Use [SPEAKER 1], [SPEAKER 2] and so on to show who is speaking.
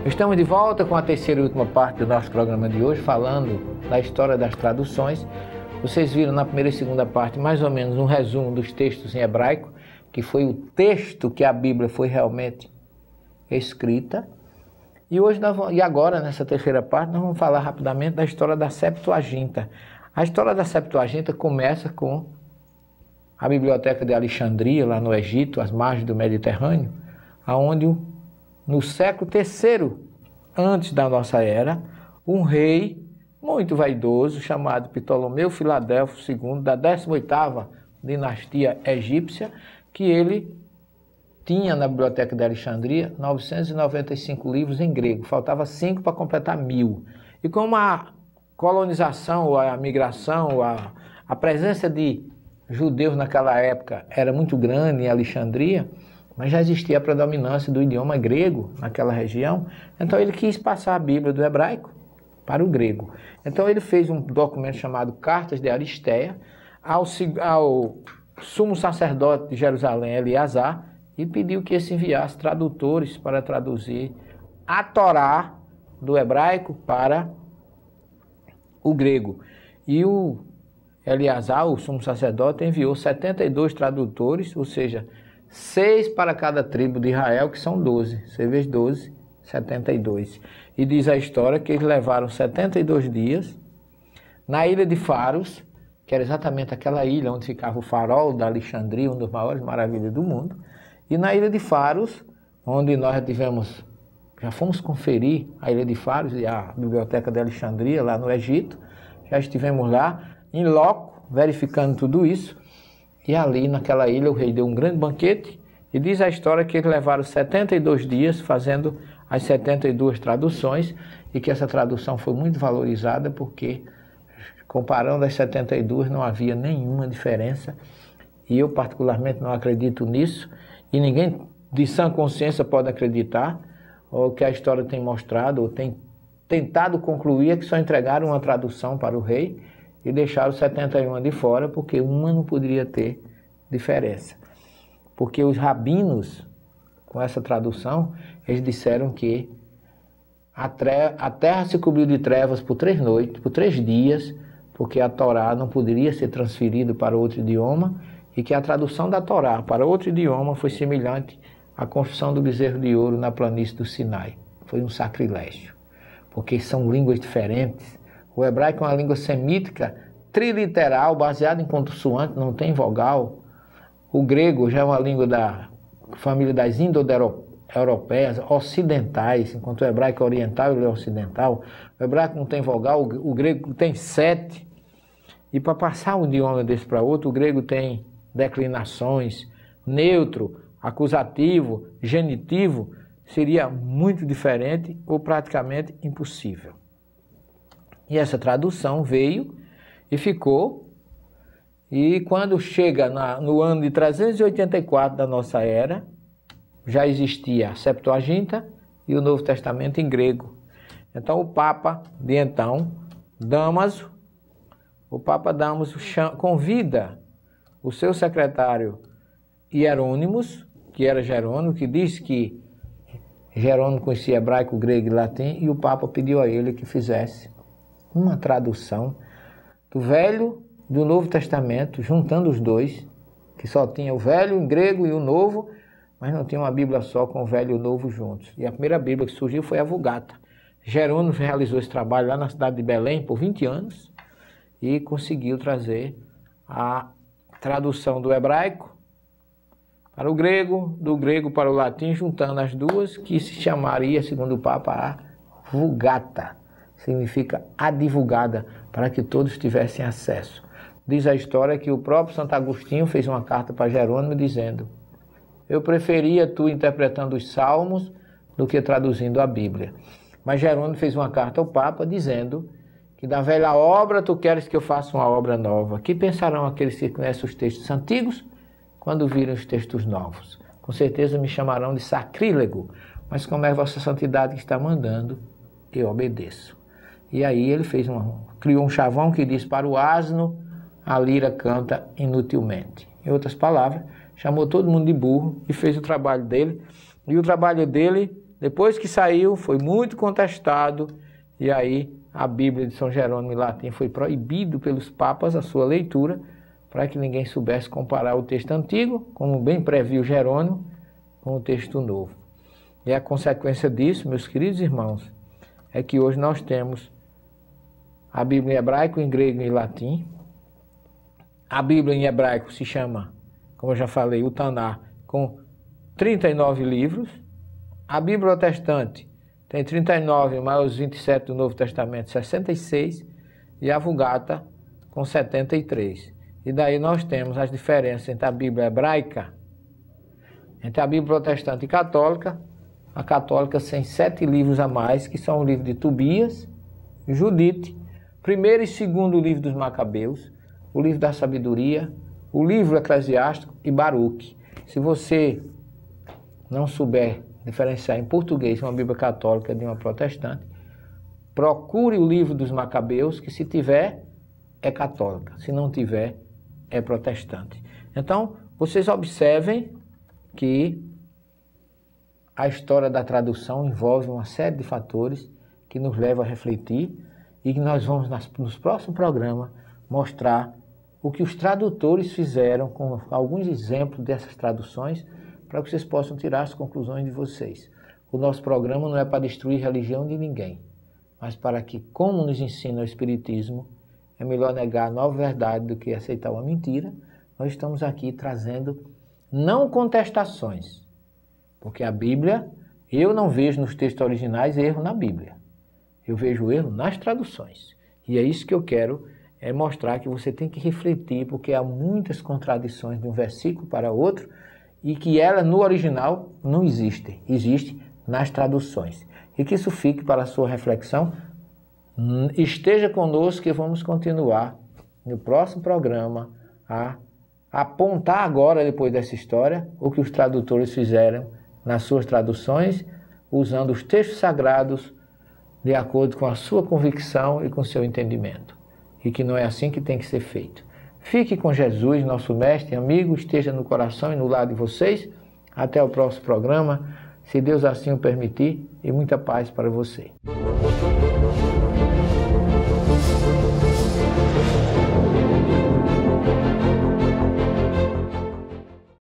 [SPEAKER 1] Estamos de volta com a terceira e última parte do nosso programa de hoje, falando da história das traduções. Vocês viram na primeira e segunda parte mais ou menos um resumo dos textos em hebraico, que foi o texto que a Bíblia foi realmente escrita. E agora, nessa terceira parte, nós vamos falar rapidamente da história da Septuaginta. A história da Septuaginta começa com a Biblioteca de Alexandria, lá no Egito, às margens do Mediterrâneo, onde no século III antes da nossa era, um rei muito vaidoso, chamado Ptolomeu Filadelfo II, da 18ª dinastia egípcia, que ele tinha na Biblioteca de Alexandria 995 livros em grego, faltava 5 para completar 1000. E como a colonização, ou a migração, ou a presença de judeus naquela época era muito grande em Alexandria, mas já existia a predominância do idioma grego naquela região, então ele quis passar a Bíblia do hebraico para o grego. Então ele fez um documento chamado Cartas de Aristeia ao sumo sacerdote de Jerusalém, Eleazar, e pediu que esse enviasse tradutores para traduzir a Torá do hebraico para o grego. E o Eleazar, o sumo sacerdote, enviou 72 tradutores, ou seja, 6 para cada tribo de Israel, que são 12. 6 vezes 12, 72. E diz a história que eles levaram 72 dias na ilha de Faros, que era exatamente aquela ilha onde ficava o farol da Alexandria, uma das maiores maravilhas do mundo. E na ilha de Faros, onde nós já fomos conferir a ilha de Faros e a Biblioteca de Alexandria, lá no Egito, já estivemos lá, em loco, verificando tudo isso. E ali naquela ilha o rei deu um grande banquete e diz a história que eles levaram 72 dias fazendo as 72 traduções e que essa tradução foi muito valorizada porque, comparando as 72, não havia nenhuma diferença. E eu particularmente não acredito nisso e ninguém de sã consciência pode acreditar. O que a história tem mostrado ou tem tentado concluir é que só entregaram uma tradução para o rei e deixaram 71 de fora, porque uma não poderia ter diferença. Porque os rabinos, com essa tradução, eles disseram que a terra se cobriu de trevas por 3 noites, por 3 dias, porque a Torá não poderia ser transferida para outro idioma, e que a tradução da Torá para outro idioma foi semelhante à construção do bezerro de ouro na planície do Sinai. Foi um sacrilégio, porque são línguas diferentes. O hebraico é uma língua semítica triliteral, baseada em consoante, não tem vogal. O grego já é uma língua da família das indo-europeias, ocidentais, enquanto o hebraico é oriental e o ocidental. O hebraico não tem vogal, o grego tem 7. E para passar um idioma desse para outro, o grego tem declinações, neutro, acusativo, genitivo, seria muito diferente ou praticamente impossível. E essa tradução veio e ficou, e quando chega no ano de 384 da nossa era, já existia a Septuaginta e o Novo Testamento em grego. Então o Papa de então, Dámaso, convida o seu secretário Hierônimos, que era Jerônimo, que diz que Jerônimo conhecia hebraico, grego e latim, e o Papa pediu a ele que fizesse uma tradução do Velho e do Novo Testamento, juntando os dois, que só tinha o Velho em grego e o Novo, mas não tinha uma Bíblia só com o Velho e o Novo juntos. E a primeira Bíblia que surgiu foi a Vulgata. Jerônimo realizou esse trabalho lá na cidade de Belém por 20 anos e conseguiu trazer a tradução do hebraico para o grego, do grego para o latim, juntando as duas, que se chamaria, segundo o Papa, a Vulgata. Significa advogada, para que todos tivessem acesso. Diz a história que o próprio Santo Agostinho fez uma carta para Jerônimo dizendo: eu preferia tu interpretando os salmos do que traduzindo a Bíblia. Mas Jerônimo fez uma carta ao Papa dizendo que da velha obra tu queres que eu faça uma obra nova. Que pensarão aqueles que conhecem os textos antigos quando virem os textos novos? Com certeza me chamarão de sacrílego, mas como é Vossa Santidade que está mandando, eu obedeço. E aí ele criou um chavão que diz: para o asno a lira canta inutilmente. Em outras palavras, chamou todo mundo de burro e fez o trabalho dele. E o trabalho dele, depois que saiu, foi muito contestado. E aí a Bíblia de São Jerônimo em latim foi proibido pelos papas a sua leitura, para que ninguém soubesse comparar o texto antigo, como bem previu Jerônimo, com o texto novo. E a consequência disso, meus queridos irmãos, é que hoje nós temos a Bíblia em hebraico, em grego e em latim. A Bíblia em hebraico se chama, como eu já falei, o Taná, com 39 livros. A Bíblia protestante tem 39, mais os 27 do Novo Testamento, 66. E a Vulgata com 73. E daí nós temos as diferenças entre a Bíblia hebraica, entre a Bíblia protestante e católica. A católica tem 7 livros a mais, que são o livro de Tobias, Judite, primeiro e segundo livro dos Macabeus, o livro da sabedoria, o livro eclesiástico e Baruque. Se você não souber diferenciar em português uma Bíblia católica de uma protestante, procure o livro dos Macabeus, que se tiver, é católica, se não tiver, é protestante. Então, vocês observem que a história da tradução envolve uma série de fatores que nos levam a refletir e que nós vamos, nos próximos programas, mostrar o que os tradutores fizeram com alguns exemplos dessas traduções para que vocês possam tirar as conclusões de vocês. O nosso programa não é para destruir a religião de ninguém, mas para que, como nos ensina o Espiritismo, é melhor negar a nova verdade do que aceitar uma mentira. Nós estamos aqui trazendo não contestações, porque a Bíblia, eu não vejo nos textos originais erro na Bíblia. Eu vejo erro nas traduções. E é isso que eu quero mostrar, que você tem que refletir, porque há muitas contradições de um versículo para outro e que elas no original não existem. Existem nas traduções. E que isso fique para a sua reflexão. Esteja conosco que vamos continuar no próximo programa a apontar agora, depois dessa história, o que os tradutores fizeram nas suas traduções, usando os textos sagrados de acordo com a sua convicção e com o seu entendimento. E que não é assim que tem que ser feito. Fique com Jesus, nosso mestre e amigo, esteja no coração e no lado de vocês. Até o próximo programa, se Deus assim o permitir, e muita paz para você.